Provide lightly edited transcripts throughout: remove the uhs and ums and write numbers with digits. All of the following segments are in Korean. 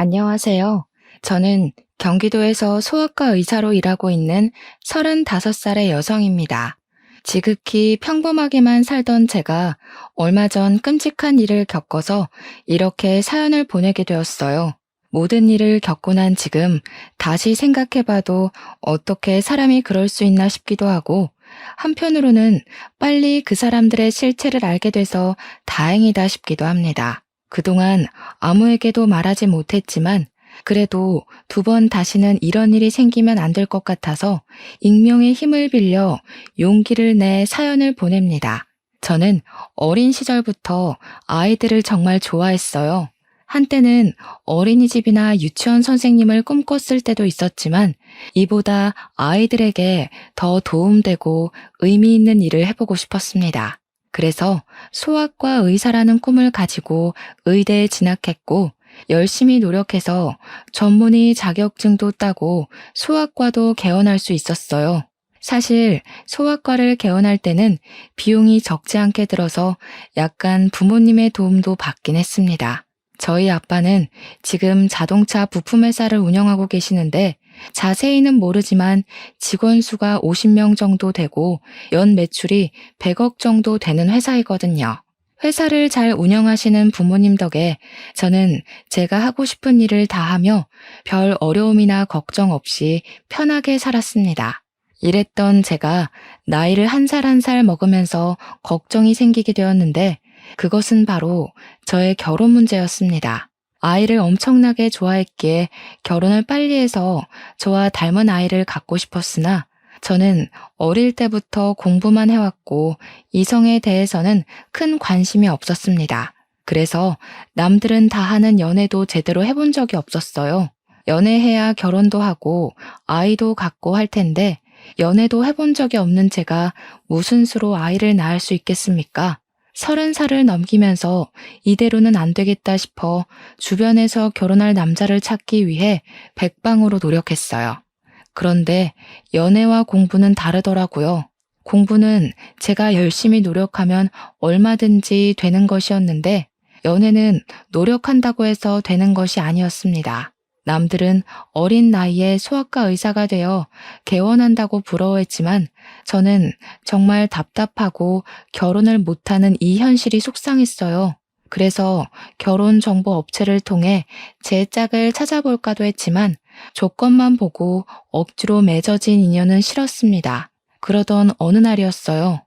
안녕하세요. 저는 경기도에서 소아과 의사로 일하고 있는 35살의 여성입니다. 지극히 평범하게만 살던 제가 얼마 전 끔찍한 일을 겪어서 이렇게 사연을 보내게 되었어요. 모든 일을 겪고 난 지금 다시 생각해봐도 어떻게 사람이 그럴 수 있나 싶기도 하고, 한편으로는 빨리 그 사람들의 실체를 알게 돼서 다행이다 싶기도 합니다. 그동안 아무에게도 말하지 못했지만 그래도 두 번 다시는 이런 일이 생기면 안 될 것 같아서 익명의 힘을 빌려 용기를 내 사연을 보냅니다. 저는 어린 시절부터 아이들을 정말 좋아했어요. 한때는 어린이집이나 유치원 선생님을 꿈꿨을 때도 있었지만 이보다 아이들에게 더 도움되고 의미 있는 일을 해보고 싶었습니다. 그래서 소아과 의사라는 꿈을 가지고 의대에 진학했고 열심히 노력해서 전문의 자격증도 따고 소아과도 개원할 수 있었어요. 사실 소아과를 개원할 때는 비용이 적지 않게 들어서 약간 부모님의 도움도 받긴 했습니다. 저희 아빠는 지금 자동차 부품 회사를 운영하고 계시는데 자세히는 모르지만 직원 수가 50명 정도 되고 연 매출이 100억 정도 되는 회사이거든요. 회사를 잘 운영하시는 부모님 덕에 저는 제가 하고 싶은 일을 다 하며 별 어려움이나 걱정 없이 편하게 살았습니다. 이랬던 제가 나이를 한 살 한 살 먹으면서 걱정이 생기게 되었는데 그것은 바로 저의 결혼 문제였습니다. 아이를 엄청나게 좋아했기에 결혼을 빨리 해서 저와 닮은 아이를 갖고 싶었으나 저는 어릴 때부터 공부만 해왔고 이성에 대해서는 큰 관심이 없었습니다. 그래서 남들은 다 하는 연애도 제대로 해본 적이 없었어요. 연애해야 결혼도 하고 아이도 갖고 할 텐데 연애도 해본 적이 없는 제가 무슨 수로 아이를 낳을 수 있겠습니까? 30살을 넘기면서 이대로는 안 되겠다 싶어 주변에서 결혼할 남자를 찾기 위해 백방으로 노력했어요. 그런데 연애와 공부는 다르더라고요. 공부는 제가 열심히 노력하면 얼마든지 되는 것이었는데 연애는 노력한다고 해서 되는 것이 아니었습니다. 남들은 어린 나이에 소아과 의사가 되어 개원한다고 부러워했지만 저는 정말 답답하고 결혼을 못하는 이 현실이 속상했어요. 그래서 결혼 정보 업체를 통해 제 짝을 찾아볼까도 했지만 조건만 보고 억지로 맺어진 인연은 싫었습니다. 그러던 어느 날이었어요.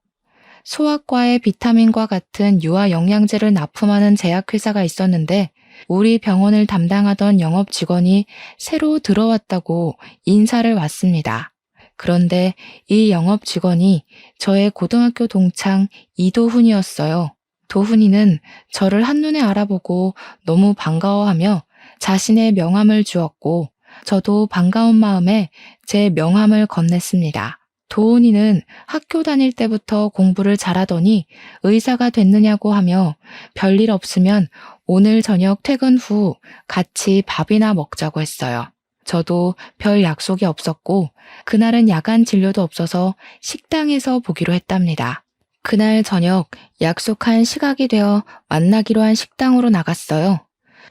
소아과에 비타민과 같은 유아 영양제를 납품하는 제약회사가 있었는데 우리 병원을 담당하던 영업 직원이 새로 들어왔다고 인사를 왔습니다. 그런데 이 영업 직원이 저의 고등학교 동창 이도훈이었어요. 도훈이는 저를 한눈에 알아보고 너무 반가워하며 자신의 명함을 주었고 저도 반가운 마음에 제 명함을 건넸습니다. 도훈이는 학교 다닐 때부터 공부를 잘하더니 의사가 됐느냐고 하며 별일 없으면 오늘 저녁 퇴근 후 같이 밥이나 먹자고 했어요. 저도 별 약속이 없었고 그날은 야간 진료도 없어서 식당에서 보기로 했답니다. 그날 저녁 약속한 시각이 되어 만나기로 한 식당으로 나갔어요.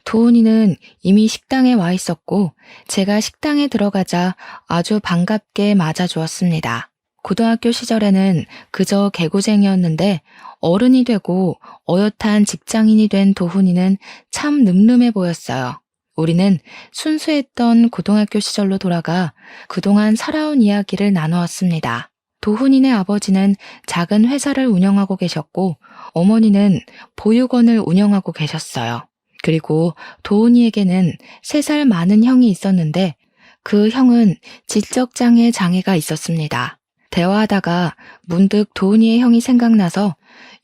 도훈이는 이미 식당에 와 있었고 제가 식당에 들어가자 아주 반갑게 맞아주었습니다. 고등학교 시절에는 그저 개구쟁이였는데 어른이 되고 어엿한 직장인이 된 도훈이는 참 늠름해 보였어요. 우리는 순수했던 고등학교 시절로 돌아가 그동안 살아온 이야기를 나누었습니다. 도훈이네 아버지는 작은 회사를 운영하고 계셨고 어머니는 보육원을 운영하고 계셨어요. 그리고 도훈이에게는 3살 많은 형이 있었는데 그 형은 지적장애 장애가 있었습니다. 대화하다가 문득 도훈이의 형이 생각나서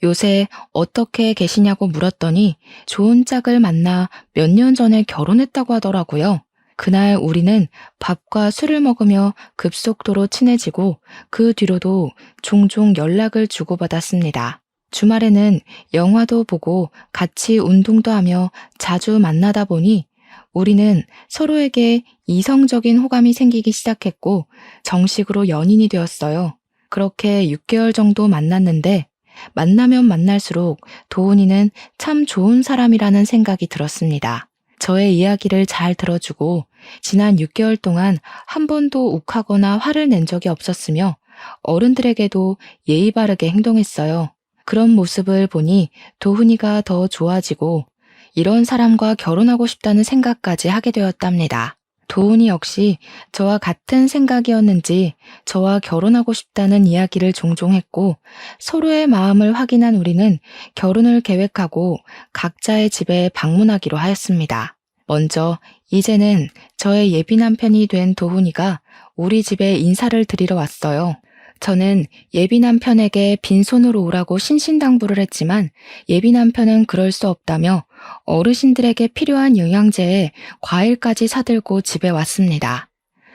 요새 어떻게 계시냐고 물었더니 좋은 짝을 만나 몇 년 전에 결혼했다고 하더라고요. 그날 우리는 밥과 술을 먹으며 급속도로 친해지고 그 뒤로도 종종 연락을 주고받았습니다. 주말에는 영화도 보고 같이 운동도 하며 자주 만나다 보니 우리는 서로에게 이성적인 호감이 생기기 시작했고 정식으로 연인이 되었어요. 그렇게 6개월 정도 만났는데 만나면 만날수록 도훈이는 참 좋은 사람이라는 생각이 들었습니다. 저의 이야기를 잘 들어주고 지난 6개월 동안 한 번도 욱하거나 화를 낸 적이 없었으며 어른들에게도 예의 바르게 행동했어요. 그런 모습을 보니 도훈이가 더 좋아지고 이런 사람과 결혼하고 싶다는 생각까지 하게 되었답니다. 도훈이 역시 저와 같은 생각이었는지 저와 결혼하고 싶다는 이야기를 종종 했고 서로의 마음을 확인한 우리는 결혼을 계획하고 각자의 집에 방문하기로 하였습니다. 먼저 이제는 저의 예비 남편이 된 도훈이가 우리 집에 인사를 드리러 왔어요. 저는 예비 남편에게 빈손으로 오라고 신신당부를 했지만 예비 남편은 그럴 수 없다며 어르신들에게 필요한 영양제에 과일까지 사들고 집에 왔습니다.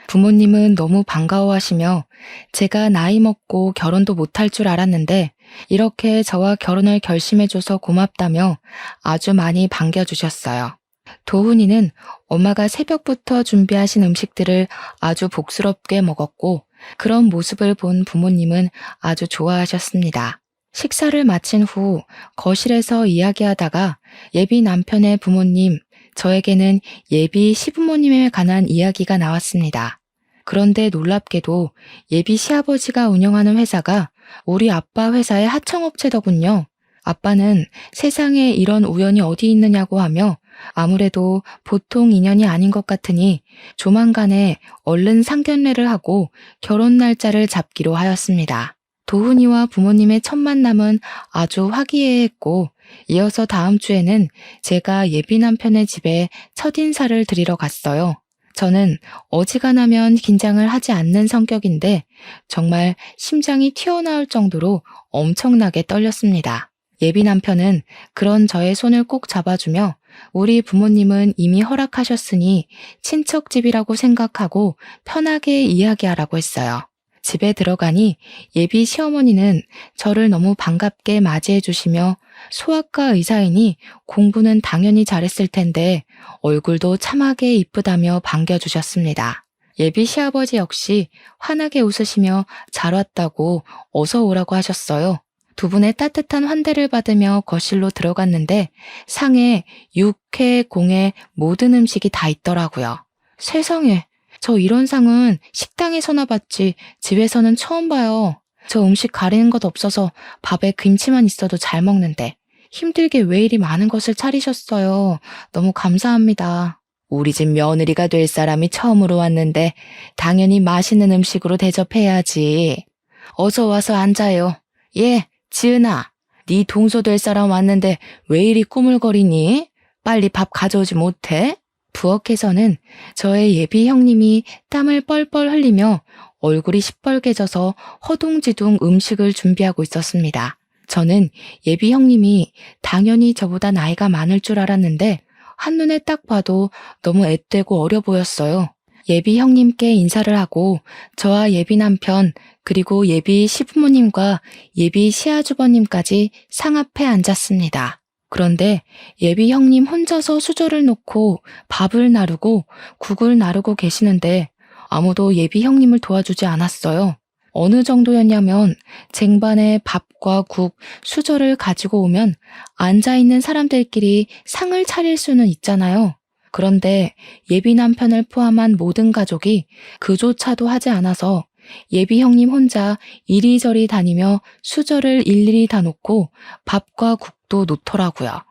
부모님은 너무 반가워하시며 제가 나이 먹고 결혼도 못할 줄 알았는데 이렇게 저와 결혼을 결심해줘서 고맙다며 아주 많이 반겨주셨어요. 도훈이는 엄마가 새벽부터 준비하신 음식들을 아주 복스럽게 먹었고 그런 모습을 본 부모님은 아주 좋아하셨습니다. 식사를 마친 후 거실에서 이야기하다가 예비 남편의 부모님, 저에게는 예비 시부모님에 관한 이야기가 나왔습니다. 그런데 놀랍게도 예비 시아버지가 운영하는 회사가 우리 아빠 회사의 하청업체더군요. 아빠는 세상에 이런 우연이 어디 있느냐고 하며 아무래도 보통 인연이 아닌 것 같으니 조만간에 얼른 상견례를 하고 결혼 날짜를 잡기로 하였습니다. 도훈이와 부모님의 첫 만남은 아주 화기애애했고 이어서 다음 주에는 제가 예비 남편의 집에 첫인사를 드리러 갔어요. 저는 어지간하면 긴장을 하지 않는 성격인데 정말 심장이 튀어나올 정도로 엄청나게 떨렸습니다. 예비 남편은 그런 저의 손을 꼭 잡아주며 우리 부모님은 이미 허락하셨으니 친척집이라고 생각하고 편하게 이야기하라고 했어요. 집에 들어가니 예비 시어머니는 저를 너무 반갑게 맞이해 주시며 소아과 의사이니 공부는 당연히 잘했을 텐데 얼굴도 참하게 이쁘다며 반겨주셨습니다. 예비 시아버지 역시 환하게 웃으시며 잘 왔다고 어서 오라고 하셨어요. 두 분의 따뜻한 환대를 받으며 거실로 들어갔는데 상에 육회, 공회 모든 음식이 다 있더라고요. 세상에, 저 이런 상은 식당에서나 봤지 집에서는 처음 봐요. 저 음식 가리는 것 없어서 밥에 김치만 있어도 잘 먹는데 힘들게 왜 이리 많은 것을 차리셨어요. 너무 감사합니다. 우리 집 며느리가 될 사람이 처음으로 왔는데 당연히 맛있는 음식으로 대접해야지. 어서 와서 앉아요. 예, 지은아, 네 동서 될 사람 왔는데 왜 이리 꾸물거리니? 빨리 밥 가져오지 못해? 부엌에서는 저의 예비 형님이 땀을 뻘뻘 흘리며 얼굴이 시뻘개져서 허둥지둥 음식을 준비하고 있었습니다. 저는 예비 형님이 당연히 저보다 나이가 많을 줄 알았는데 한눈에 딱 봐도 너무 앳되고 어려 보였어요. 예비 형님께 인사를 하고 저와 예비 남편 그리고 예비 시부모님과 예비 시아주버님까지 상 앞에 앉았습니다. 그런데 예비 형님 혼자서 수저를 놓고 밥을 나르고 국을 나르고 계시는데 아무도 예비 형님을 도와주지 않았어요. 어느 정도였냐면 쟁반에 밥과 국, 수저를 가지고 오면 앉아있는 사람들끼리 상을 차릴 수는 있잖아요. 그런데 예비 남편을 포함한 모든 가족이 그조차도 하지 않아서 예비 형님 혼자 이리저리 다니며 수저를 일일이 다 놓고 밥과 국도 놓더라고요.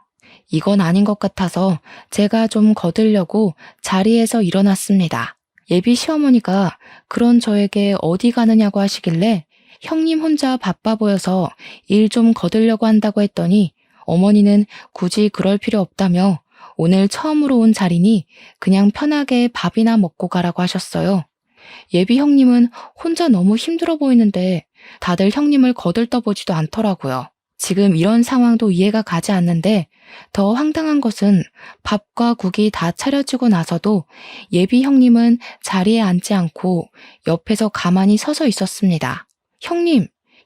이건 아닌 것 같아서 제가 좀 거들려고 자리에서 일어났습니다. 예비 시어머니가 그런 저에게 어디 가느냐고 하시길래 형님 혼자 바빠 보여서 일 좀 거들려고 한다고 했더니 어머니는 굳이 그럴 필요 없다며 오늘 처음으로 온 자리니 그냥 편하게 밥이나 먹고 가라고 하셨어요. 예비 형님은 혼자 너무 힘들어 보이는데 다들 형님을 거들떠보지도 않더라고요. 지금 이런 상황도 이해가 가지 않는데 더 황당한 것은 밥과 국이 다 차려지고 나서도 예비 형님은 자리에 앉지 않고 옆에서 가만히 서서 있었습니다.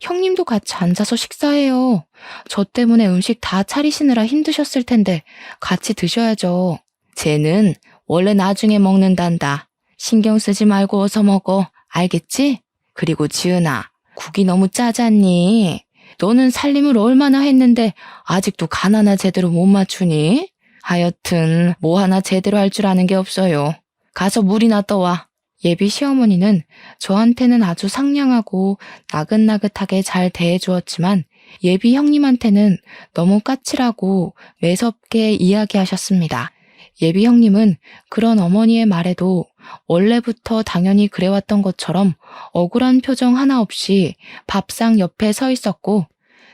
형님도 같이 앉아서 식사해요. 저 때문에 음식 다 차리시느라 힘드셨을 텐데 같이 드셔야죠. 쟤는 원래 나중에 먹는단다. 신경 쓰지 말고 어서 먹어. 알겠지? 그리고 지은아, 국이 너무 짜잖니? 너는 살림을 얼마나 했는데 아직도 간 하나 제대로 못 맞추니? 하여튼 뭐 하나 제대로 할 줄 아는 게 없어요. 가서 물이나 떠와. 예비 시어머니는 저한테는 아주 상냥하고 나긋나긋하게 잘 대해주었지만 예비 형님한테는 너무 까칠하고 매섭게 이야기하셨습니다. 예비 형님은 그런 어머니의 말에도 원래부터 당연히 그래왔던 것처럼 억울한 표정 하나 없이 밥상 옆에 서 있었고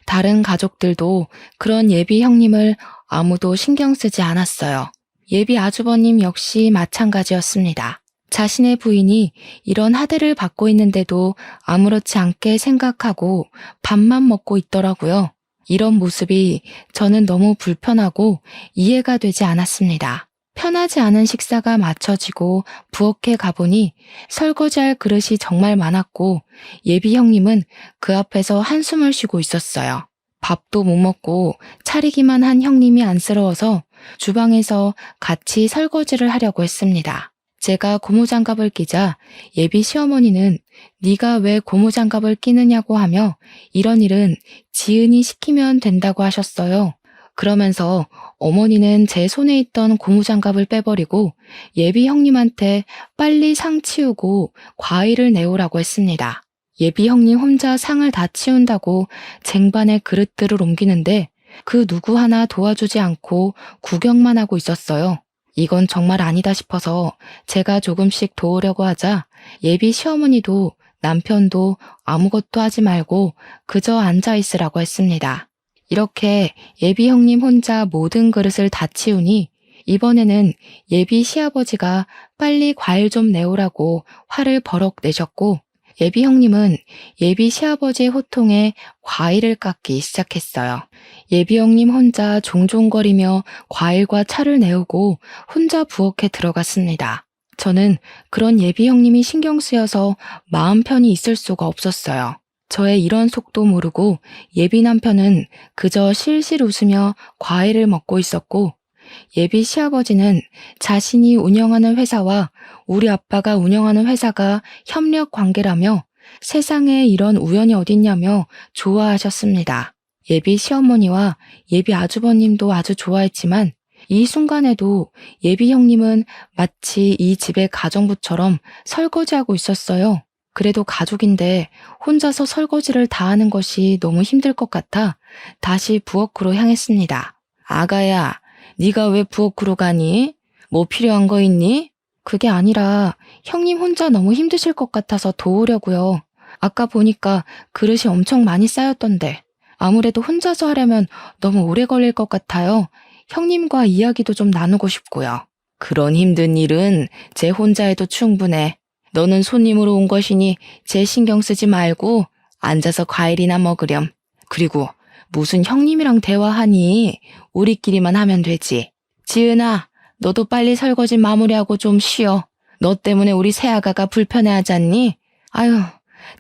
다른 가족들도 그런 예비 형님을 아무도 신경 쓰지 않았어요. 예비 아주버님 역시 마찬가지였습니다. 자신의 부인이 이런 하대를 받고 있는데도 아무렇지 않게 생각하고 밥만 먹고 있더라고요. 이런 모습이 저는 너무 불편하고 이해가 되지 않았습니다. 편하지 않은 식사가 마쳐지고 부엌에 가보니 설거지할 그릇이 정말 많았고 예비 형님은 그 앞에서 한숨을 쉬고 있었어요. 밥도 못 먹고 차리기만 한 형님이 안쓰러워서 주방에서 같이 설거지를 하려고 했습니다. 제가 고무장갑을 끼자 예비 시어머니는 네가 왜 고무장갑을 끼느냐고 하며 이런 일은 지은이 시키면 된다고 하셨어요. 그러면서 어머니는 제 손에 있던 고무장갑을 빼버리고 예비 형님한테 빨리 상 치우고 과일을 내오라고 했습니다. 예비 형님 혼자 상을 다 치운다고 쟁반에 그릇들을 옮기는데 그 누구 하나 도와주지 않고 구경만 하고 있었어요. 이건 정말 아니다 싶어서 제가 조금씩 도우려고 하자 예비 시어머니도 남편도 아무것도 하지 말고 그저 앉아 있으라고 했습니다. 이렇게 예비 형님 혼자 모든 그릇을 다 치우니 이번에는 예비 시아버지가 빨리 과일 좀 내오라고 화를 버럭 내셨고 예비 형님은 예비 시아버지의 호통에 과일을 깎기 시작했어요. 예비 형님 혼자 종종거리며 과일과 차를 내오고 혼자 부엌에 들어갔습니다. 저는 그런 예비 형님이 신경 쓰여서 마음 편히 있을 수가 없었어요. 저의 이런 속도 모르고 예비 남편은 그저 실실 웃으며 과일을 먹고 있었고 예비 시아버지는 자신이 운영하는 회사와 우리 아빠가 운영하는 회사가 협력 관계라며 세상에 이런 우연이 어딨냐며 좋아하셨습니다. 예비 시어머니와 예비 아주버님도 아주 좋아했지만 이 순간에도 예비 형님은 마치 이 집의 가정부처럼 설거지하고 있었어요. 그래도 가족인데 혼자서 설거지를 다 하는 것이 너무 힘들 것 같아 다시 부엌으로 향했습니다. 아가야, 네가 왜 부엌으로 가니? 뭐 필요한 거 있니? 그게 아니라 형님 혼자 너무 힘드실 것 같아서 도우려고요. 아까 보니까 그릇이 엄청 많이 쌓였던데 아무래도 혼자서 하려면 너무 오래 걸릴 것 같아요. 형님과 이야기도 좀 나누고 싶고요. 그런 힘든 일은 제 혼자 해도 충분해. 너는 손님으로 온 것이니 제 신경 쓰지 말고 앉아서 과일이나 먹으렴. 그리고 무슨 형님이랑 대화하니? 우리끼리만 하면 되지. 지은아, 너도 빨리 설거지 마무리하고 좀 쉬어. 너 때문에 우리 새아가가 불편해하지 않니? 아유,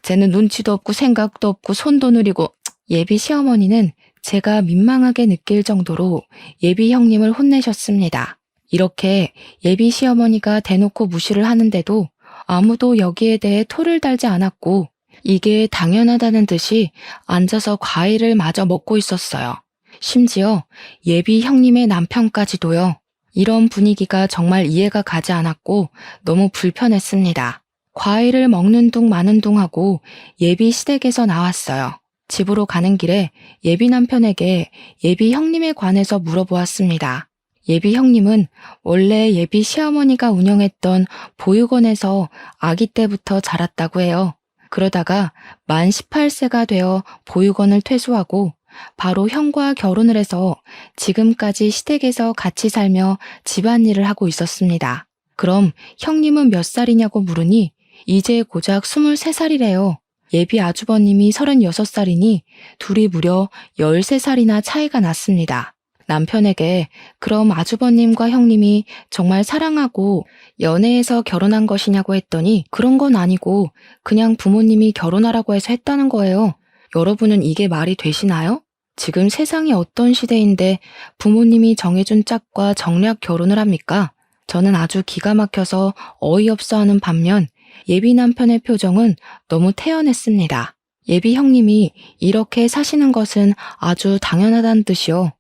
쟤는 눈치도 없고 생각도 없고 손도 느리고. 예비 시어머니는 제가 민망하게 느낄 정도로 예비 형님을 혼내셨습니다. 이렇게 예비 시어머니가 대놓고 무시를 하는데도 아무도 여기에 대해 토를 달지 않았고 이게 당연하다는 듯이 앉아서 과일을 마저 먹고 있었어요. 심지어 예비 형님의 남편까지도요. 이런 분위기가 정말 이해가 가지 않았고 너무 불편했습니다. 과일을 먹는 둥 마는 둥 하고 예비 시댁에서 나왔어요. 집으로 가는 길에 예비 남편에게 예비 형님에 관해서 물어보았습니다. 예비 형님은 원래 예비 시어머니가 운영했던 보육원에서 아기 때부터 자랐다고 해요. 그러다가 만 18세가 되어 보육원을 퇴소하고 바로 형과 결혼을 해서 지금까지 시댁에서 같이 살며 집안일을 하고 있었습니다. 그럼 형님은 몇 살이냐고 물으니 이제 고작 23살이래요. 예비 아주버님이 36살이니 둘이 무려 13살이나 차이가 났습니다. 남편에게 그럼 아주버님과 형님이 정말 사랑하고 연애해서 결혼한 것이냐고 했더니 그런 건 아니고 그냥 부모님이 결혼하라고 해서 했다는 거예요. 여러분은 이게 말이 되시나요? 지금 세상이 어떤 시대인데 부모님이 정해준 짝과 정략 결혼을 합니까? 저는 아주 기가 막혀서 어이없어 하는 반면 예비 남편의 표정은 너무 태연했습니다. 예비 형님이 이렇게 사시는 것은 아주 당연하다는 뜻이요.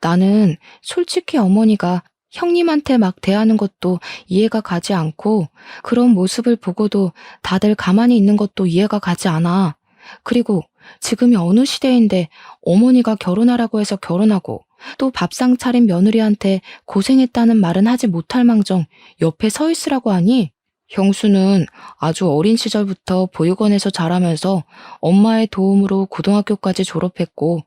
나는 솔직히 어머니가 형님한테 막 대하는 것도 이해가 가지 않고 그런 모습을 보고도 다들 가만히 있는 것도 이해가 가지 않아. 그리고 지금이 어느 시대인데 어머니가 결혼하라고 해서 결혼하고 또 밥상 차린 며느리한테 고생했다는 말은 하지 못할 망정 옆에 서 있으라고 하니? 형수는 아주 어린 시절부터 보육원에서 자라면서 엄마의 도움으로 고등학교까지 졸업했고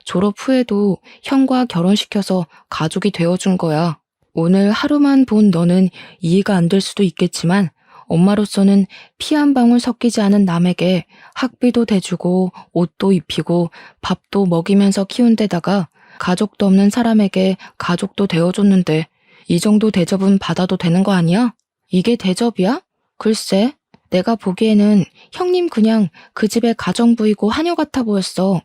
졸업 후에도 형과 결혼시켜서 가족이 되어준 거야. 오늘 하루만 본 너는 이해가 안 될 수도 있겠지만 엄마로서는 피 한 방울 섞이지 않은 남에게 학비도 대주고 옷도 입히고 밥도 먹이면서 키운 데다가 가족도 없는 사람에게 가족도 되어줬는데 이 정도 대접은 받아도 되는 거 아니야? 이게 대접이야? 글쎄, 내가 보기에는 형님 그냥 그 집의 가정부이고 하녀 같아 보였어.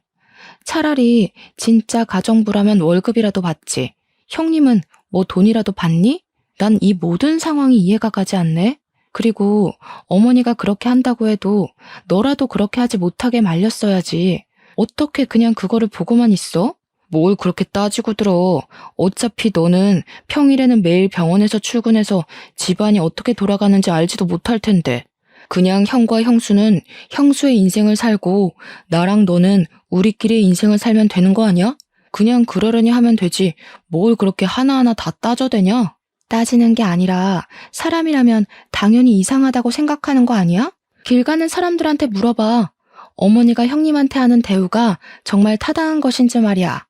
차라리 진짜 가정부라면 월급이라도 받지. 형님은 뭐 돈이라도 받니? 난 이 모든 상황이 이해가 가지 않네. 그리고 어머니가 그렇게 한다고 해도 너라도 그렇게 하지 못하게 말렸어야지. 어떻게 그냥 그거를 보고만 있어? 뭘 그렇게 따지고 들어. 어차피 너는 평일에는 매일 병원에서 출근해서 집안이 어떻게 돌아가는지 알지도 못할 텐데. 그냥 형과 형수는 형수의 인생을 살고 나랑 너는 우리끼리의 인생을 살면 되는 거 아니야? 그냥 그러려니 하면 되지. 뭘 그렇게 하나하나 다 따져대냐? 따지는 게 아니라 사람이라면 당연히 이상하다고 생각하는 거 아니야? 길 가는 사람들한테 물어봐. 어머니가 형님한테 하는 대우가 정말 타당한 것인지 말이야.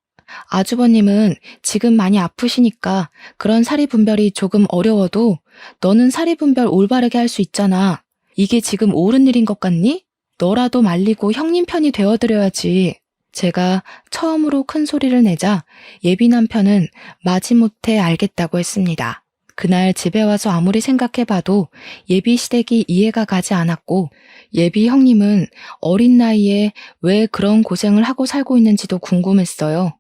아주버님은 지금 많이 아프시니까 그런 사리분별이 조금 어려워도 너는 사리분별 올바르게 할 수 있잖아. 이게 지금 옳은 일인 것 같니? 너라도 말리고 형님 편이 되어드려야지. 제가 처음으로 큰 소리를 내자 예비 남편은 마지못해 알겠다고 했습니다. 그날 집에 와서 아무리 생각해봐도 예비 시댁이 이해가 가지 않았고 예비 형님은 어린 나이에 왜 그런 고생을 하고 살고 있는지도 궁금했어요.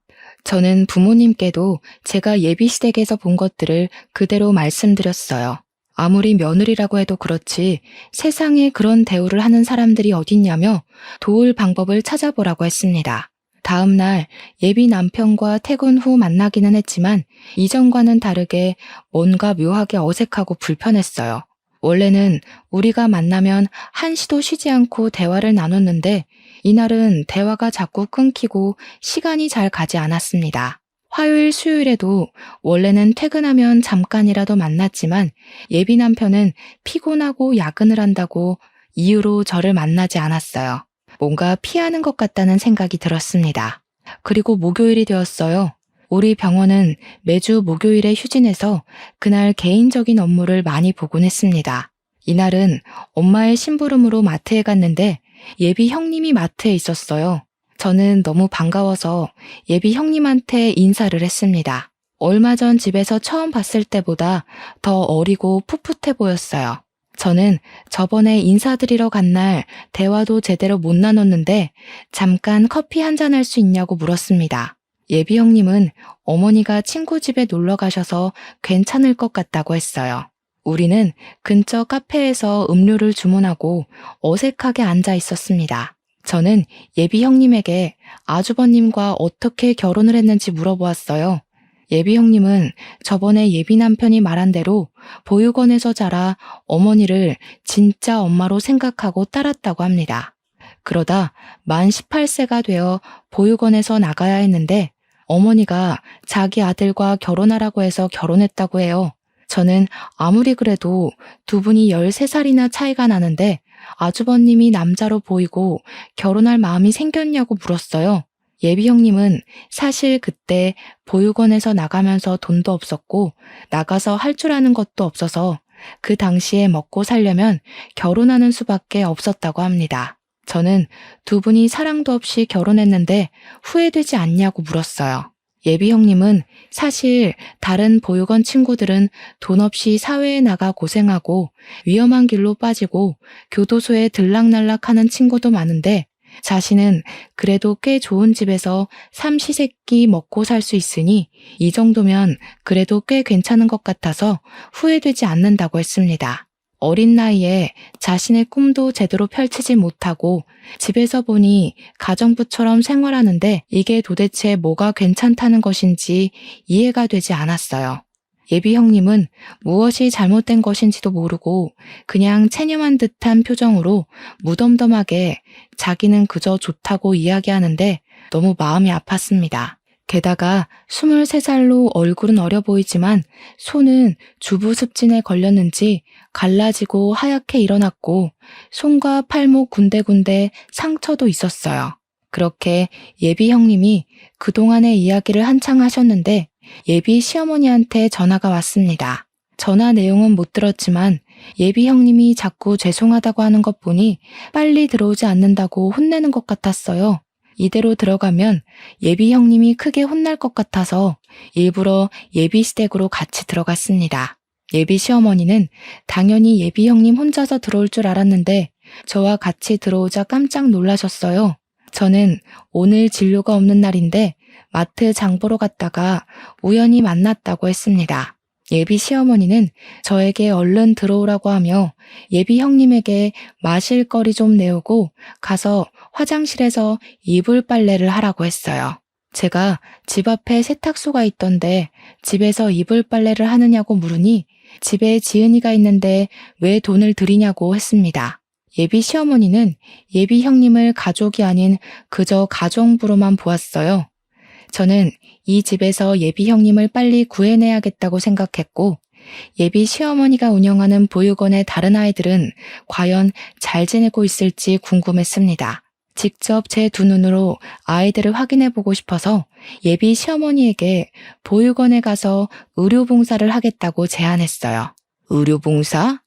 저는 부모님께도 제가 예비 시댁에서 본 것들을 그대로 말씀드렸어요. 아무리 며느리라고 해도 그렇지 세상에 그런 대우를 하는 사람들이 어딨냐며 도울 방법을 찾아보라고 했습니다. 다음 날 예비 남편과 퇴근 후 만나기는 했지만 이전과는 다르게 뭔가 묘하게 어색하고 불편했어요. 원래는 우리가 만나면 한시도 쉬지 않고 대화를 나눴는데 이날은 대화가 자꾸 끊기고 시간이 잘 가지 않았습니다. 화요일, 수요일에도 원래는 퇴근하면 잠깐이라도 만났지만 예비 남편은 피곤하고 야근을 한다고 이유로 저를 만나지 않았어요. 뭔가 피하는 것 같다는 생각이 들었습니다. 그리고 목요일이 되었어요. 우리 병원은 매주 목요일에 휴진해서 그날 개인적인 업무를 많이 보곤 했습니다. 이날은 엄마의 심부름으로 마트에 갔는데 예비 형님이 마트에 있었어요. 저는 너무 반가워서 예비 형님한테 인사를 했습니다. 얼마 전 집에서 처음 봤을 때보다 더 어리고 풋풋해 보였어요. 저는 저번에 인사드리러 간 날 대화도 제대로 못 나눴는데 잠깐 커피 한잔 할 수 있냐고 물었습니다. 예비 형님은 어머니가 친구 집에 놀러 가셔서 괜찮을 것 같다고 했어요. 우리는 근처 카페에서 음료를 주문하고 어색하게 앉아 있었습니다. 저는 예비 형님에게 아주버님과 어떻게 결혼을 했는지 물어보았어요. 예비 형님은 저번에 예비 남편이 말한 대로 보육원에서 자라 어머니를 진짜 엄마로 생각하고 따랐다고 합니다. 그러다 만 18세가 되어 보육원에서 나가야 했는데 어머니가 자기 아들과 결혼하라고 해서 결혼했다고 해요. 저는 아무리 그래도 두 분이 13살이나 차이가 나는데 아주버님이 남자로 보이고 결혼할 마음이 생겼냐고 물었어요. 예비 형님은 사실 그때 보육원에서 나가면서 돈도 없었고 나가서 할 줄 아는 것도 없어서 그 당시에 먹고 살려면 결혼하는 수밖에 없었다고 합니다. 저는 두 분이 사랑도 없이 결혼했는데 후회되지 않냐고 물었어요. 예비 형님은 사실 다른 보육원 친구들은 돈 없이 사회에 나가 고생하고 위험한 길로 빠지고 교도소에 들락날락하는 친구도 많은데 자신은 그래도 꽤 좋은 집에서 삼시세끼 먹고 살 수 있으니 이 정도면 그래도 꽤 괜찮은 것 같아서 후회되지 않는다고 했습니다. 어린 나이에 자신의 꿈도 제대로 펼치지 못하고 집에서 보니 가정부처럼 생활하는데 이게 도대체 뭐가 괜찮다는 것인지 이해가 되지 않았어요. 예비 형님은 무엇이 잘못된 것인지도 모르고 그냥 체념한 듯한 표정으로 무덤덤하게 자기는 그저 좋다고 이야기하는데 너무 마음이 아팠습니다. 게다가 23살로 얼굴은 어려 보이지만 손은 주부 습진에 걸렸는지 갈라지고 하얗게 일어났고 손과 팔목 군데군데 상처도 있었어요. 그렇게 예비 형님이 그동안의 이야기를 한창 하셨는데 예비 시어머니한테 전화가 왔습니다. 전화 내용은 못 들었지만 예비 형님이 자꾸 죄송하다고 하는 것 보니 빨리 들어오지 않는다고 혼내는 것 같았어요. 이대로 들어가면 예비 형님이 크게 혼날 것 같아서 일부러 예비 시댁으로 같이 들어갔습니다. 예비 시어머니는 당연히 예비 형님 혼자서 들어올 줄 알았는데 저와 같이 들어오자 깜짝 놀라셨어요. 저는 오늘 진료가 없는 날인데 마트 장 보러 갔다가 우연히 만났다고 했습니다. 예비 시어머니는 저에게 얼른 들어오라고 하며 예비 형님에게 마실 거리 좀 내오고 가서 화장실에서 이불 빨래를 하라고 했어요. 제가 집 앞에 세탁소가 있던데 집에서 이불 빨래를 하느냐고 물으니 집에 지은이가 있는데 왜 돈을 들이냐고 했습니다. 예비 시어머니는 예비 형님을 가족이 아닌 그저 가정부로만 보았어요. 저는 이 집에서 예비 형님을 빨리 구해내야겠다고 생각했고 예비 시어머니가 운영하는 보육원의 다른 아이들은 과연 잘 지내고 있을지 궁금했습니다. 직접 제 두 눈으로 아이들을 확인해보고 싶어서 예비 시어머니에게 보육원에 가서 의료봉사를 하겠다고 제안했어요. 의료봉사?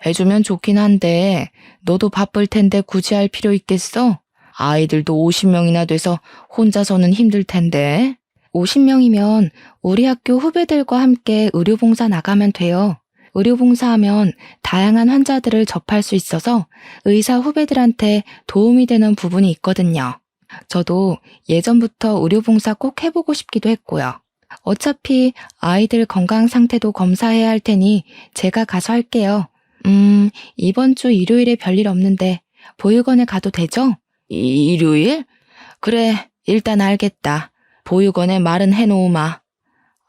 해주면 좋긴 한데 너도 바쁠 텐데 굳이 할 필요 있겠어? 아이들도 50명이나 돼서 혼자서는 힘들 텐데. 50명이면 우리 학교 후배들과 함께 의료봉사 나가면 돼요. 의료봉사하면 다양한 환자들을 접할 수 있어서 의사 후배들한테 도움이 되는 부분이 있거든요. 저도 예전부터 의료봉사 꼭 해보고 싶기도 했고요. 어차피 아이들 건강 상태도 검사해야 할 테니 제가 가서 할게요. 이번 주 일요일에 별일 없는데 보육원에 가도 되죠? 일요일? 그래, 일단 알겠다. 보육원에 말은 해놓으마.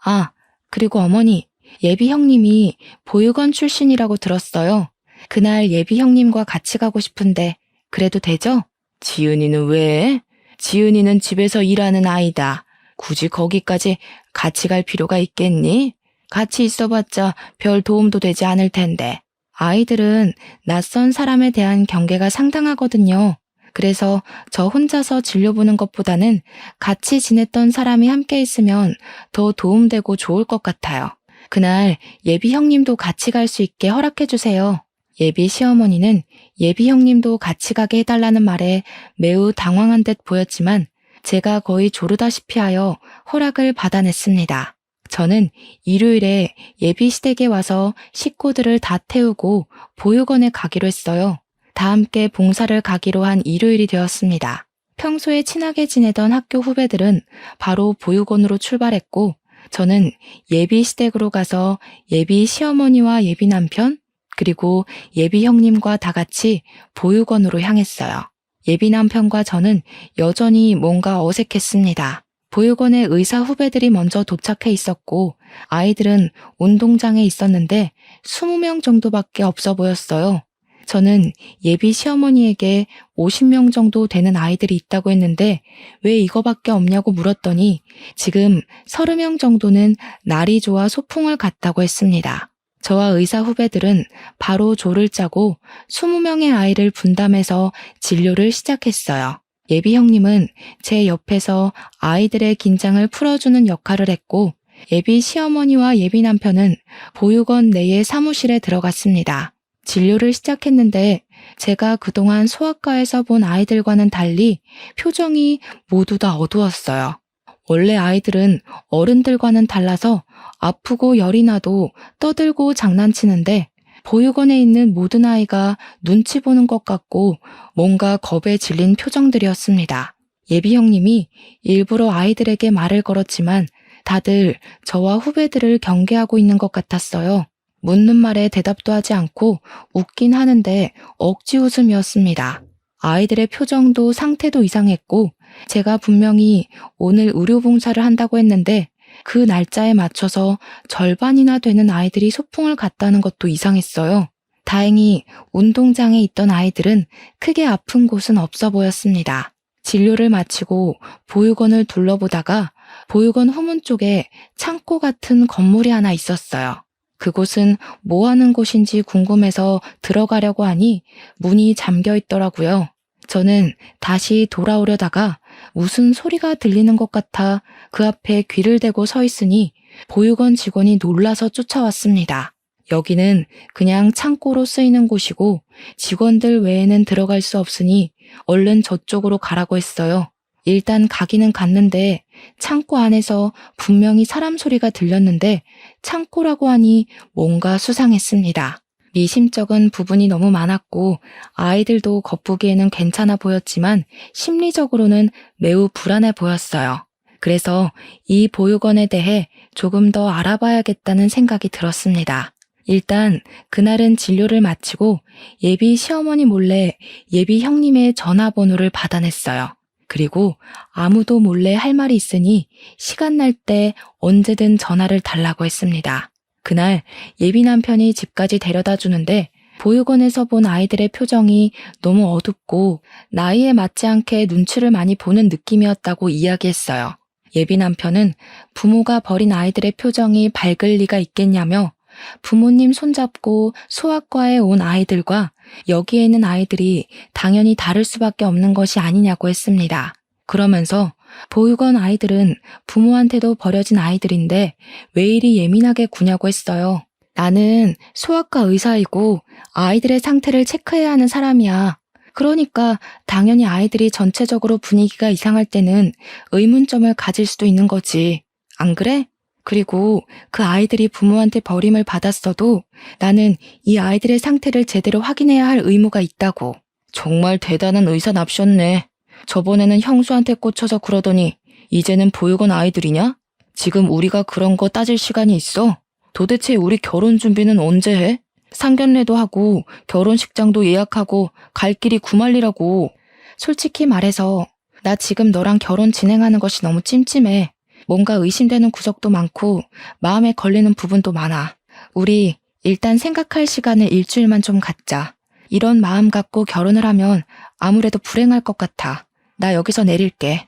아, 그리고 어머니, 예비 형님이 보육원 출신이라고 들었어요. 그날 예비 형님과 같이 가고 싶은데 그래도 되죠? 지은이는 왜? 지은이는 집에서 일하는 아이다. 굳이 거기까지 같이 갈 필요가 있겠니? 같이 있어봤자 별 도움도 되지 않을 텐데. 아이들은 낯선 사람에 대한 경계가 상당하거든요. 그래서 저 혼자서 진료보는 것보다는 같이 지냈던 사람이 함께 있으면 더 도움되고 좋을 것 같아요. 그날 예비 형님도 같이 갈 수 있게 허락해 주세요. 예비 시어머니는 예비 형님도 같이 가게 해달라는 말에 매우 당황한 듯 보였지만 제가 거의 조르다시피 하여 허락을 받아냈습니다. 저는 일요일에 예비 시댁에 와서 식구들을 다 태우고 보육원에 가기로 했어요. 다 함께 봉사를 가기로 한 일요일이 되었습니다. 평소에 친하게 지내던 학교 후배들은 바로 보육원으로 출발했고 저는 예비 시댁으로 가서 예비 시어머니와 예비 남편 그리고 예비 형님과 다 같이 보육원으로 향했어요. 예비 남편과 저는 여전히 뭔가 어색했습니다. 보육원에 의사 후배들이 먼저 도착해 있었고 아이들은 운동장에 있었는데 20명 정도밖에 없어 보였어요. 저는 예비 시어머니에게 50명 정도 되는 아이들이 있다고 했는데 왜 이거밖에 없냐고 물었더니 지금 30명 정도는 날이 좋아 소풍을 갔다고 했습니다. 저와 의사 후배들은 바로 조를 짜고 20명의 아이를 분담해서 진료를 시작했어요. 예비 형님은 제 옆에서 아이들의 긴장을 풀어주는 역할을 했고 예비 시어머니와 예비 남편은 보육원 내의 사무실에 들어갔습니다. 진료를 시작했는데 제가 그동안 소아과에서 본 아이들과는 달리 표정이 모두 다 어두웠어요. 원래 아이들은 어른들과는 달라서 아프고 열이 나도 떠들고 장난치는데 보육원에 있는 모든 아이가 눈치 보는 것 같고 뭔가 겁에 질린 표정들이었습니다. 예비 형님이 일부러 아이들에게 말을 걸었지만 다들 저와 후배들을 경계하고 있는 것 같았어요. 묻는 말에 대답도 하지 않고 웃긴 하는데 억지 웃음이었습니다. 아이들의 표정도 상태도 이상했고 제가 분명히 오늘 의료봉사를 한다고 했는데 그 날짜에 맞춰서 절반이나 되는 아이들이 소풍을 갔다는 것도 이상했어요. 다행히 운동장에 있던 아이들은 크게 아픈 곳은 없어 보였습니다. 진료를 마치고 보육원을 둘러보다가 보육원 후문 쪽에 창고 같은 건물이 하나 있었어요. 그곳은 뭐 하는 곳인지 궁금해서 들어가려고 하니 문이 잠겨 있더라고요. 저는 다시 돌아오려다가 무슨 소리가 들리는 것 같아 그 앞에 귀를 대고 서 있으니 보육원 직원이 놀라서 쫓아왔습니다. 여기는 그냥 창고로 쓰이는 곳이고 직원들 외에는 들어갈 수 없으니 얼른 저쪽으로 가라고 했어요. 일단 가기는 갔는데 창고 안에서 분명히 사람 소리가 들렸는데 창고라고 하니 뭔가 수상했습니다. 미심쩍은 부분이 너무 많았고 아이들도 겉보기에는 괜찮아 보였지만 심리적으로는 매우 불안해 보였어요. 그래서 이 보육원에 대해 조금 더 알아봐야겠다는 생각이 들었습니다. 일단 그날은 진료를 마치고 예비 시어머니 몰래 예비 형님의 전화번호를 받아냈어요. 그리고 아무도 몰래 할 말이 있으니 시간 날 때 언제든 전화를 달라고 했습니다. 그날 예비 남편이 집까지 데려다 주는데 보육원에서 본 아이들의 표정이 너무 어둡고 나이에 맞지 않게 눈치를 많이 보는 느낌이었다고 이야기했어요. 예비 남편은 부모가 버린 아이들의 표정이 밝을 리가 있겠냐며 부모님 손잡고 소아과에 온 아이들과 여기에 있는 아이들이 당연히 다를 수밖에 없는 것이 아니냐고 했습니다. 그러면서 보육원 아이들은 부모한테도 버려진 아이들인데 왜 이리 예민하게 구냐고 했어요. 나는 소아과 의사이고 아이들의 상태를 체크해야 하는 사람이야. 그러니까 당연히 아이들이 전체적으로 분위기가 이상할 때는 의문점을 가질 수도 있는 거지. 안 그래? 그리고 그 아이들이 부모한테 버림을 받았어도 나는 이 아이들의 상태를 제대로 확인해야 할 의무가 있다고. 정말 대단한 의사납셨네. 저번에는 형수한테 꽂혀서 그러더니 이제는 보육원 아이들이냐? 지금 우리가 그런 거 따질 시간이 있어? 도대체 우리 결혼 준비는 언제 해? 상견례도 하고 결혼식장도 예약하고 갈 길이 구만리라고. 솔직히 말해서 나 지금 너랑 결혼 진행하는 것이 너무 찜찜해. 뭔가 의심되는 구석도 많고 마음에 걸리는 부분도 많아. 우리 일단 생각할 시간을 일주일만 좀 갖자. 이런 마음 갖고 결혼을 하면 아무래도 불행할 것 같아. 나 여기서 내릴게.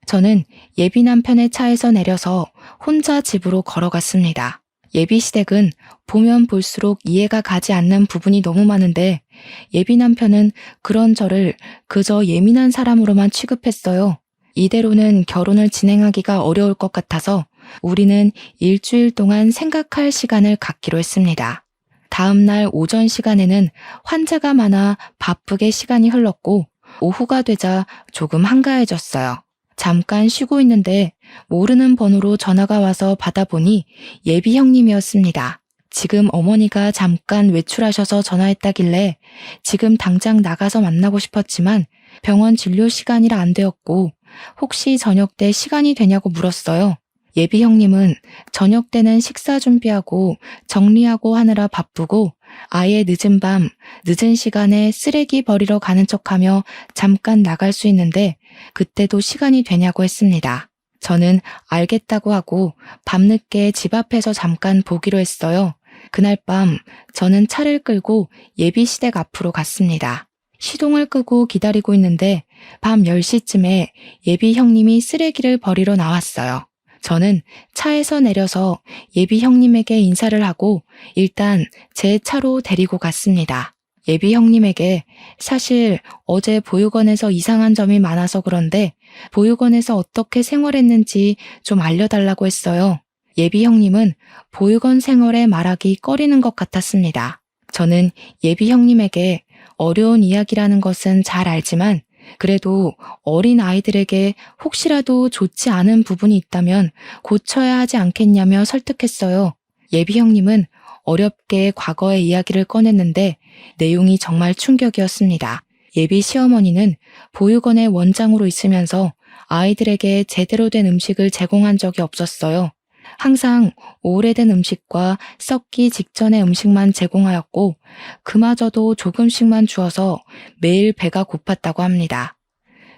저는 예비 남편의 차에서 내려서 혼자 집으로 걸어갔습니다. 예비 시댁은 보면 볼수록 이해가 가지 않는 부분이 너무 많은데 예비 남편은 그런 저를 그저 예민한 사람으로만 취급했어요. 이대로는 결혼을 진행하기가 어려울 것 같아서 우리는 일주일 동안 생각할 시간을 갖기로 했습니다. 다음 날 오전 시간에는 환자가 많아 바쁘게 시간이 흘렀고 오후가 되자 조금 한가해졌어요. 잠깐 쉬고 있는데 모르는 번호로 전화가 와서 받아보니 예비 형님이었습니다. 지금 어머니가 잠깐 외출하셔서 전화했다길래 지금 당장 나가서 만나고 싶었지만 병원 진료 시간이라 안 되었고 혹시 저녁 때 시간이 되냐고 물었어요. 예비 형님은 저녁 때는 식사 준비하고 정리하고 하느라 바쁘고 아예 늦은 밤, 늦은 시간에 쓰레기 버리러 가는 척하며 잠깐 나갈 수 있는데 그때도 시간이 되냐고 했습니다. 저는 알겠다고 하고 밤늦게 집 앞에서 잠깐 보기로 했어요. 그날 밤 저는 차를 끌고 예비 시댁 앞으로 갔습니다. 시동을 끄고 기다리고 있는데 밤 10시쯤에 예비 형님이 쓰레기를 버리러 나왔어요. 저는 차에서 내려서 예비 형님에게 인사를 하고 일단 제 차로 데리고 갔습니다. 예비 형님에게 사실 어제 보육원에서 이상한 점이 많아서 그런데 보육원에서 어떻게 생활했는지 좀 알려달라고 했어요. 예비 형님은 보육원 생활에 말하기 꺼리는 것 같았습니다. 저는 예비 형님에게 어려운 이야기라는 것은 잘 알지만 그래도 어린 아이들에게 혹시라도 좋지 않은 부분이 있다면 고쳐야 하지 않겠냐며 설득했어요. 예비 형님은 어렵게 과거의 이야기를 꺼냈는데 내용이 정말 충격이었습니다. 예비 시어머니는 보육원의 원장으로 있으면서 아이들에게 제대로 된 음식을 제공한 적이 없었어요. 항상 오래된 음식과 썩기 직전의 음식만 제공하였고 그마저도 조금씩만 주어서 매일 배가 고팠다고 합니다.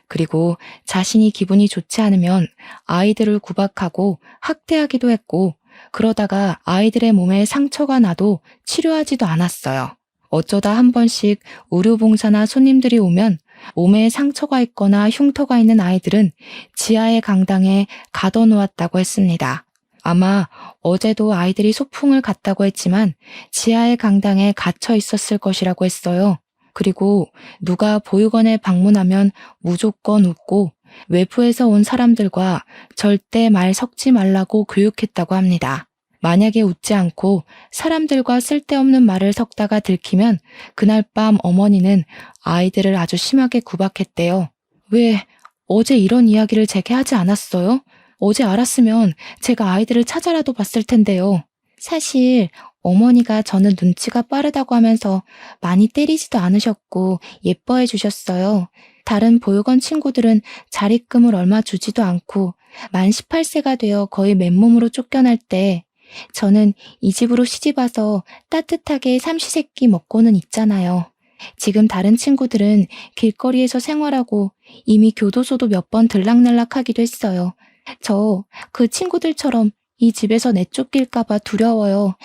그리고 자신이 기분이 좋지 않으면 아이들을 구박하고 학대하기도 했고 그러다가 아이들의 몸에 상처가 나도 치료하지도 않았어요. 어쩌다 한 번씩 의료봉사나 손님들이 오면 몸에 상처가 있거나 흉터가 있는 아이들은 지하의 강당에 가둬놓았다고 했습니다. 아마 어제도 아이들이 소풍을 갔다고 했지만 지하의 강당에 갇혀 있었을 것이라고 했어요. 그리고 누가 보육원에 방문하면 무조건 웃고 외부에서 온 사람들과 절대 말 섞지 말라고 교육했다고 합니다. 만약에 웃지 않고 사람들과 쓸데없는 말을 섞다가 들키면 그날 밤 어머니는 아이들을 아주 심하게 구박했대요. 왜 어제 이런 이야기를 제게 하지 않았어요? 어제 알았으면 제가 아이들을 찾아라도 봤을 텐데요. 사실 어머니가 저는 눈치가 빠르다고 하면서 많이 때리지도 않으셨고 예뻐해 주셨어요. 다른 보육원 친구들은 자립금을 얼마 주지도 않고 만 18세가 되어 거의 맨몸으로 쫓겨날 때 저는 이 집으로 시집와서 따뜻하게 삼시세끼 먹고는 있잖아요. 지금 다른 친구들은 길거리에서 생활하고 이미 교도소도 몇 번 들락날락하기도 했어요. 저 그 친구들처럼 이 집에서 내쫓길까봐 두려워요.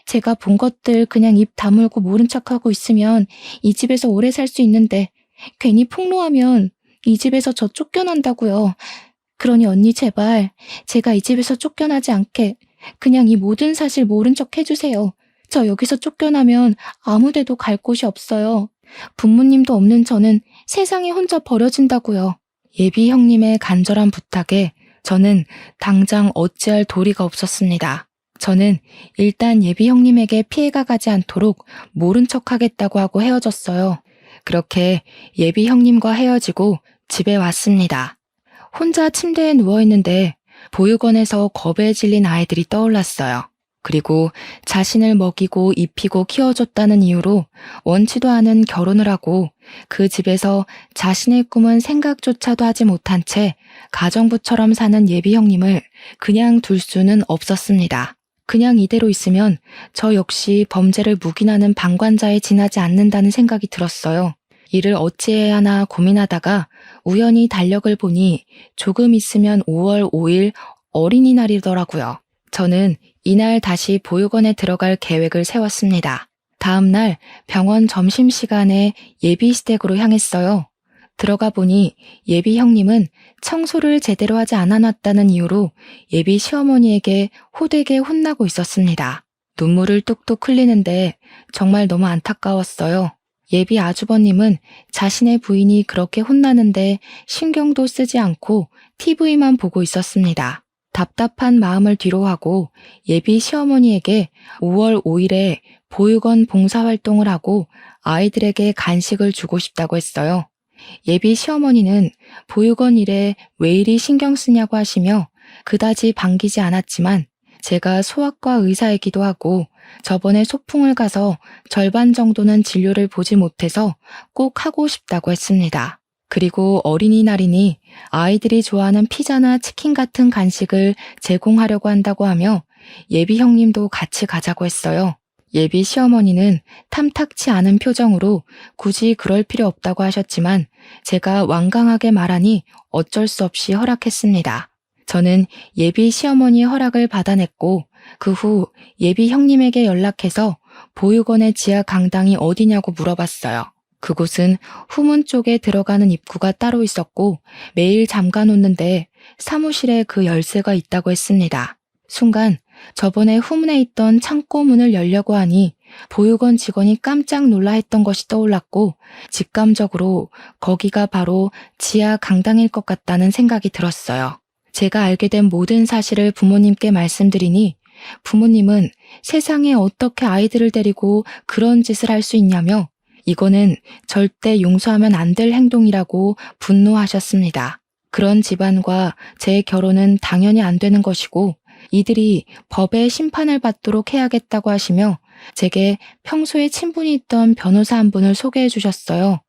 제가 본 것들 그냥 입 다물고 모른 척하고 있으면 이 집에서 오래 살 수 있는데 괜히 폭로하면 이 집에서 저 쫓겨난다고요. 그러니 언니 제발 제가 이 집에서 쫓겨나지 않게 그냥 이 모든 사실 모른 척 해주세요. 저 여기서 쫓겨나면 아무 데도 갈 곳이 없어요. 부모님도 없는 저는 세상에 혼자 버려진다고요. 예비 형님의 간절한 부탁에 저는 당장 어찌할 도리가 없었습니다. 저는 일단 예비 형님에게 피해가 가지 않도록 모른 척 하겠다고 하고 헤어졌어요. 그렇게 예비 형님과 헤어지고 집에 왔습니다. 혼자 침대에 누워있는데 보육원에서 겁에 질린 아이들이 떠올랐어요. 그리고 자신을 먹이고 입히고 키워줬다는 이유로 원치도 않은 결혼을 하고 그 집에서 자신의 꿈은 생각조차도 하지 못한 채 가정부처럼 사는 예비 형님을 그냥 둘 수는 없었습니다. 그냥 이대로 있으면 저 역시 범죄를 묵인하는 방관자에 지나지 않는다는 생각이 들었어요. 이를 어찌해야 하나 고민하다가 우연히 달력을 보니 조금 있으면 5월 5일 어린이날이더라고요. 저는 이날 다시 보육원에 들어갈 계획을 세웠습니다. 다음 날 병원 점심시간에 예비 시댁으로 향했어요. 들어가 보니 예비 형님은 청소를 제대로 하지 않아놨다는 이유로 예비 시어머니에게 호되게 혼나고 있었습니다. 눈물을 뚝뚝 흘리는데 정말 너무 안타까웠어요. 예비 아주버님은 자신의 부인이 그렇게 혼나는데 신경도 쓰지 않고 TV만 보고 있었습니다. 답답한 마음을 뒤로하고 예비 시어머니에게 5월 5일에 보육원 봉사활동을 하고 아이들에게 간식을 주고 싶다고 했어요. 예비 시어머니는 보육원 일에 왜 이리 신경 쓰냐고 하시며 그다지 반기지 않았지만 제가 소아과 의사이기도 하고 저번에 소풍을 가서 절반 정도는 진료를 보지 못해서 꼭 하고 싶다고 했습니다. 그리고 어린이날이니 아이들이 좋아하는 피자나 치킨 같은 간식을 제공하려고 한다고 하며 예비 형님도 같이 가자고 했어요. 예비 시어머니는 탐탁치 않은 표정으로 굳이 그럴 필요 없다고 하셨지만 제가 완강하게 말하니 어쩔 수 없이 허락했습니다. 저는 예비 시어머니의 허락을 받아냈고 그 후 예비 형님에게 연락해서 보육원의 지하 강당이 어디냐고 물어봤어요. 그곳은 후문 쪽에 들어가는 입구가 따로 있었고 매일 잠가 놓는데 사무실에 그 열쇠가 있다고 했습니다. 순간 저번에 후문에 있던 창고 문을 열려고 하니 보육원 직원이 깜짝 놀라 했던 것이 떠올랐고 직감적으로 거기가 바로 지하 강당일 것 같다는 생각이 들었어요. 제가 알게 된 모든 사실을 부모님께 말씀드리니 부모님은 세상에 어떻게 아이들을 데리고 그런 짓을 할 수 있냐며 이거는 절대 용서하면 안 될 행동이라고 분노하셨습니다. 그런 집안과 제 결혼은 당연히 안 되는 것이고 이들이 법의 심판을 받도록 해야겠다고 하시며 제게 평소에 친분이 있던 변호사 한 분을 소개해 주셨어요.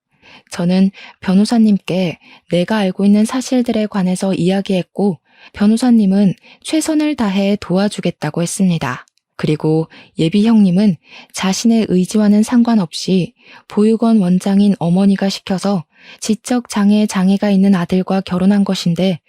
저는 변호사님께 내가 알고 있는 사실들에 관해서 이야기했고 변호사님은 최선을 다해 도와주겠다고 했습니다. 그리고 예비 형님은 자신의 의지와는 상관없이 보육원 원장인 어머니가 시켜서 지적 장애가 있는 아들과 결혼한 것인데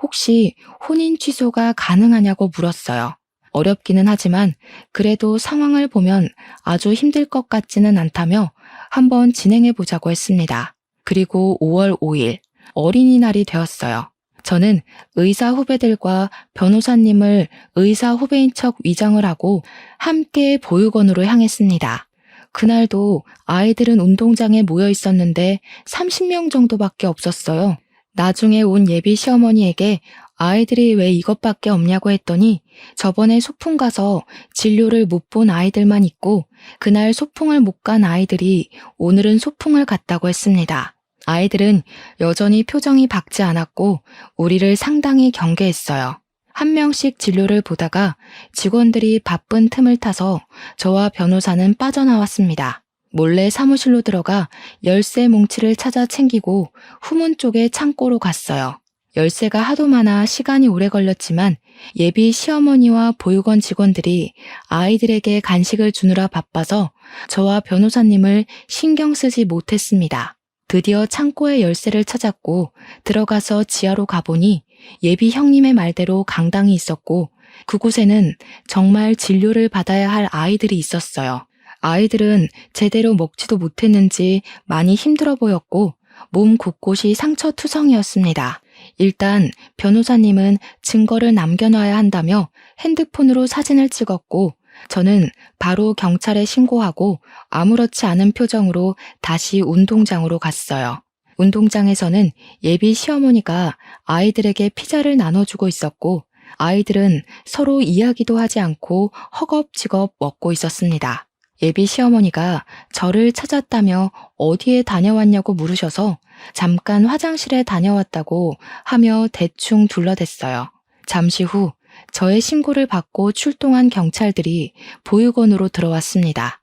혹시 혼인 취소가 가능하냐고 물었어요. 어렵기는 하지만 그래도 상황을 보면 아주 힘들 것 같지는 않다며 한번 진행해 보자고 했습니다. 그리고 5월 5일 어린이날이 되었어요. 저는 의사 후배들과 변호사님을 의사 후배인 척 위장을 하고 함께 보육원으로 향했습니다. 그날도 아이들은 운동장에 모여 있었는데 30명 정도밖에 없었어요. 나중에 온 예비 시어머니에게 아이들이 왜 이것밖에 없냐고 했더니 저번에 소풍 가서 진료를 못 본 아이들만 있고 그날 소풍을 못 간 아이들이 오늘은 소풍을 갔다고 했습니다. 아이들은 여전히 표정이 밝지 않았고 우리를 상당히 경계했어요. 한 명씩 진료를 보다가 직원들이 바쁜 틈을 타서 저와 변호사는 빠져나왔습니다. 몰래 사무실로 들어가 열쇠 뭉치를 찾아 챙기고 후문 쪽의 창고로 갔어요. 열쇠가 하도 많아 시간이 오래 걸렸지만 예비 시어머니와 보육원 직원들이 아이들에게 간식을 주느라 바빠서 저와 변호사님을 신경 쓰지 못했습니다. 드디어 창고의 열쇠를 찾았고 들어가서 지하로 가보니 예비 형님의 말대로 강당이 있었고 그곳에는 정말 진료를 받아야 할 아이들이 있었어요. 아이들은 제대로 먹지도 못했는지 많이 힘들어 보였고 몸 곳곳이 상처투성이었습니다. 일단 변호사님은 증거를 남겨놔야 한다며 핸드폰으로 사진을 찍었고 저는 바로 경찰에 신고하고 아무렇지 않은 표정으로 다시 운동장으로 갔어요. 운동장에서는 예비 시어머니가 아이들에게 피자를 나눠주고 있었고 아이들은 서로 이야기도 하지 않고 허겁지겁 먹고 있었습니다. 예비 시어머니가 저를 찾았다며 어디에 다녀왔냐고 물으셔서 잠깐 화장실에 다녀왔다고 하며 대충 둘러댔어요. 잠시 후 저의 신고를 받고 출동한 경찰들이 보육원으로 들어왔습니다.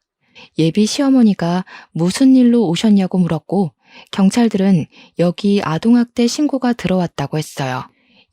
예비 시어머니가 무슨 일로 오셨냐고 물었고 경찰들은 여기 아동학대 신고가 들어왔다고 했어요.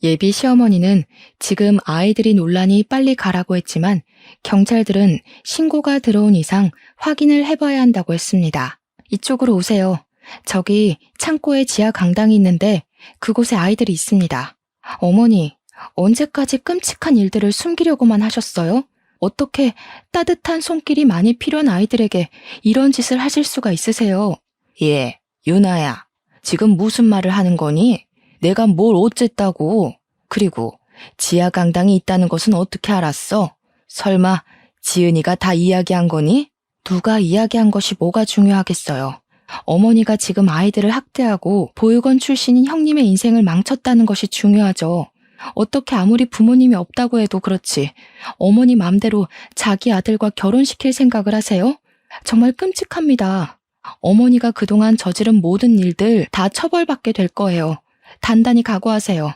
예비 시어머니는 지금 아이들이 논란이 빨리 가라고 했지만 경찰들은 신고가 들어온 이상 확인을 해봐야 한다고 했습니다. 이쪽으로 오세요. 저기 창고에 지하 강당이 있는데 그곳에 아이들이 있습니다. 어머니, 언제까지 끔찍한 일들을 숨기려고만 하셨어요? 어떻게 따뜻한 손길이 많이 필요한 아이들에게 이런 짓을 하실 수가 있으세요? 예, 유나야. 지금 무슨 말을 하는 거니? 내가 뭘 어쨌다고? 그리고 지하 강당이 있다는 것은 어떻게 알았어? 설마 지은이가 다 이야기한 거니? 누가 이야기한 것이 뭐가 중요하겠어요. 어머니가 지금 아이들을 학대하고 보육원 출신인 형님의 인생을 망쳤다는 것이 중요하죠. 어떻게 아무리 부모님이 없다고 해도 그렇지 어머니 맘대로 자기 아들과 결혼시킬 생각을 하세요? 정말 끔찍합니다. 어머니가 그동안 저지른 모든 일들 다 처벌받게 될 거예요. 단단히 각오하세요.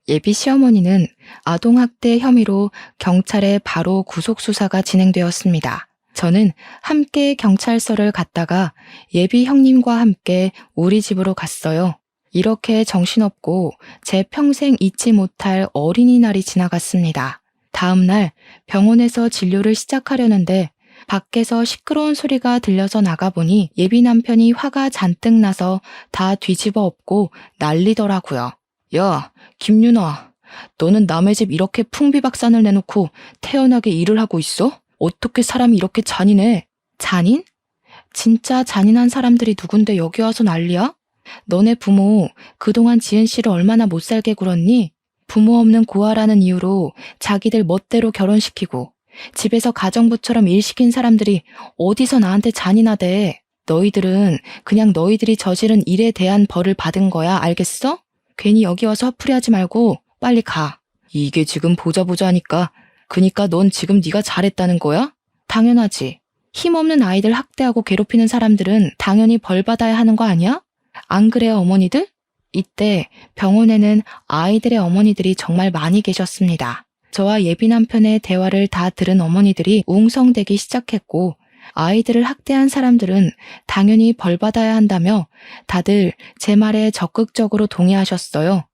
예비 시어머니는 아동학대 혐의로 경찰에 바로 구속수사가 진행되었습니다. 저는 함께 경찰서를 갔다가 예비 형님과 함께 우리 집으로 갔어요. 이렇게 정신없고 제 평생 잊지 못할 어린이날이 지나갔습니다. 다음 날 병원에서 진료를 시작하려는데 밖에서 시끄러운 소리가 들려서 나가보니 예비 남편이 화가 잔뜩 나서 다 뒤집어 엎고 난리더라고요. 야, 김윤아, 너는 남의 집 이렇게 풍비박산을 내놓고 태연하게 일을 하고 있어? 어떻게 사람이 이렇게 잔인해? 잔인? 진짜 잔인한 사람들이 누군데 여기 와서 난리야? 너네 부모 그동안 지은 씨를 얼마나 못살게 굴었니? 부모 없는 고아라는 이유로 자기들 멋대로 결혼시키고 집에서 가정부처럼 일 시킨 사람들이 어디서 나한테 잔인하대. 너희들은 그냥 너희들이 저지른 일에 대한 벌을 받은 거야, 알겠어? 괜히 여기 와서 화풀이하지 말고 빨리 가. 이게 지금 보자 하니까 그니까 넌 지금 네가 잘했다는 거야? 당연하지. 힘없는 아이들 학대하고 괴롭히는 사람들은 당연히 벌 받아야 하는 거 아니야? 안 그래요, 어머니들? 이때 병원에는 아이들의 어머니들이 정말 많이 계셨습니다. 저와 예비 남편의 대화를 다 들은 어머니들이 웅성대기 시작했고 아이들을 학대한 사람들은 당연히 벌 받아야 한다며 다들 제 말에 적극적으로 동의하셨어요.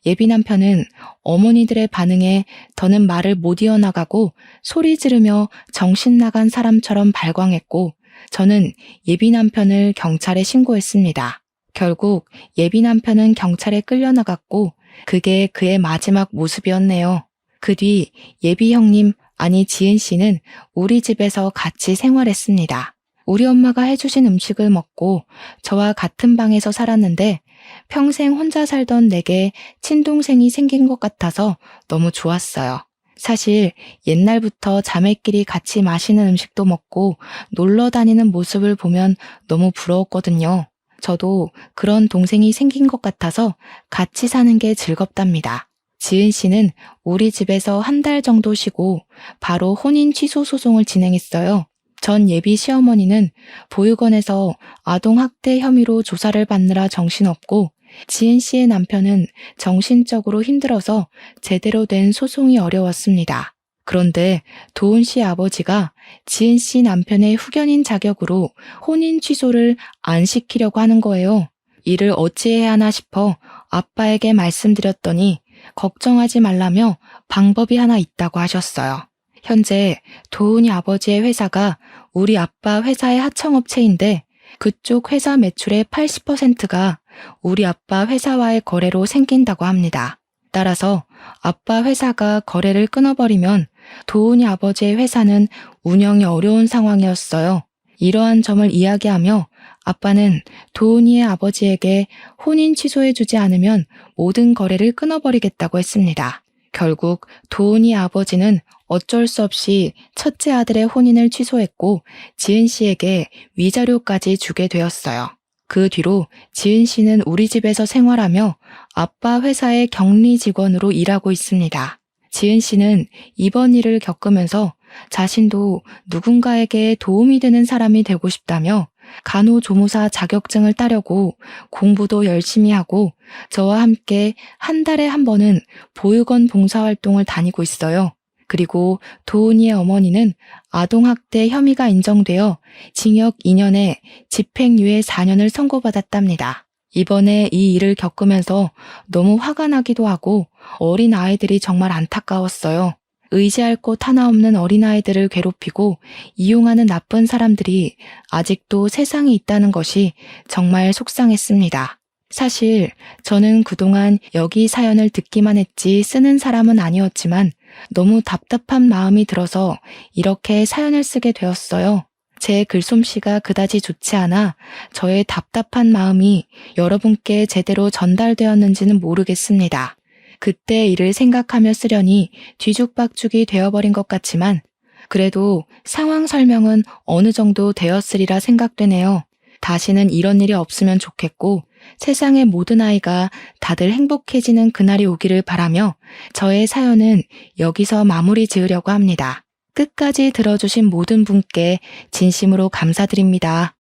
예비 남편은 어머니들의 반응에 더는 말을 못 이어나가고 소리 지르며 정신 나간 사람처럼 발광했고 저는 예비 남편을 경찰에 신고했습니다. 결국 예비 남편은 경찰에 끌려나갔고 그게 그의 마지막 모습이었네요. 그 뒤 예비 형님, 아니 지은 씨는 우리 집에서 같이 생활했습니다. 우리 엄마가 해주신 음식을 먹고 저와 같은 방에서 살았는데 평생 혼자 살던 내게 친동생이 생긴 것 같아서 너무 좋았어요. 사실 옛날부터 자매끼리 같이 맛있는 음식도 먹고 놀러 다니는 모습을 보면 너무 부러웠거든요. 저도 그런 동생이 생긴 것 같아서 같이 사는 게 즐겁답니다. 지은 씨는 우리 집에서 한 달 정도 쉬고 바로 혼인 취소 소송을 진행했어요. 전 예비 시어머니는 보육원에서 아동학대 혐의로 조사를 받느라 정신없고 지은 씨의 남편은 정신적으로 힘들어서 제대로 된 소송이 어려웠습니다. 그런데 도훈 씨 아버지가 지은 씨 남편의 후견인 자격으로 혼인 취소를 안 시키려고 하는 거예요. 이를 어찌해야 하나 싶어 아빠에게 말씀드렸더니 걱정하지 말라며 방법이 하나 있다고 하셨어요. 현재 도훈이 아버지의 회사가 우리 아빠 회사의 하청업체인데 그쪽 회사 매출의 80%가 우리 아빠 회사와의 거래로 생긴다고 합니다. 따라서 아빠 회사가 거래를 끊어버리면 도훈이 아버지의 회사는 운영이 어려운 상황이었어요. 이러한 점을 이야기하며 아빠는 도훈이의 아버지에게 혼인 취소해주지 않으면 모든 거래를 끊어버리겠다고 했습니다. 결국 도훈이 아버지는 어쩔 수 없이 첫째 아들의 혼인을 취소했고 지은 씨에게 위자료까지 주게 되었어요. 그 뒤로 지은 씨는 우리 집에서 생활하며 아빠 회사의 격리 직원으로 일하고 있습니다. 지은 씨는 이번 일을 겪으면서 자신도 누군가에게 도움이 되는 사람이 되고 싶다며 간호조무사 자격증을 따려고 공부도 열심히 하고 저와 함께 한 달에 한 번은 보육원 봉사활동을 다니고 있어요. 그리고 도훈이의 어머니는 아동학대 혐의가 인정되어 징역 2년에 집행유예 4년을 선고받았답니다. 이번에 이 일을 겪으면서 너무 화가 나기도 하고 어린 아이들이 정말 안타까웠어요. 의지할 곳 하나 없는 어린아이들을 괴롭히고 이용하는 나쁜 사람들이 아직도 세상에 있다는 것이 정말 속상했습니다. 사실 저는 그동안 여기 사연을 듣기만 했지 쓰는 사람은 아니었지만 너무 답답한 마음이 들어서 이렇게 사연을 쓰게 되었어요. 제 글솜씨가 그다지 좋지 않아 저의 답답한 마음이 여러분께 제대로 전달되었는지는 모르겠습니다. 그때 일을 생각하며 쓰려니 뒤죽박죽이 되어버린 것 같지만 그래도 상황 설명은 어느 정도 되었으리라 생각되네요. 다시는 이런 일이 없으면 좋겠고 세상의 모든 아이가 다들 행복해지는 그날이 오기를 바라며 저의 사연은 여기서 마무리 지으려고 합니다. 끝까지 들어주신 모든 분께 진심으로 감사드립니다.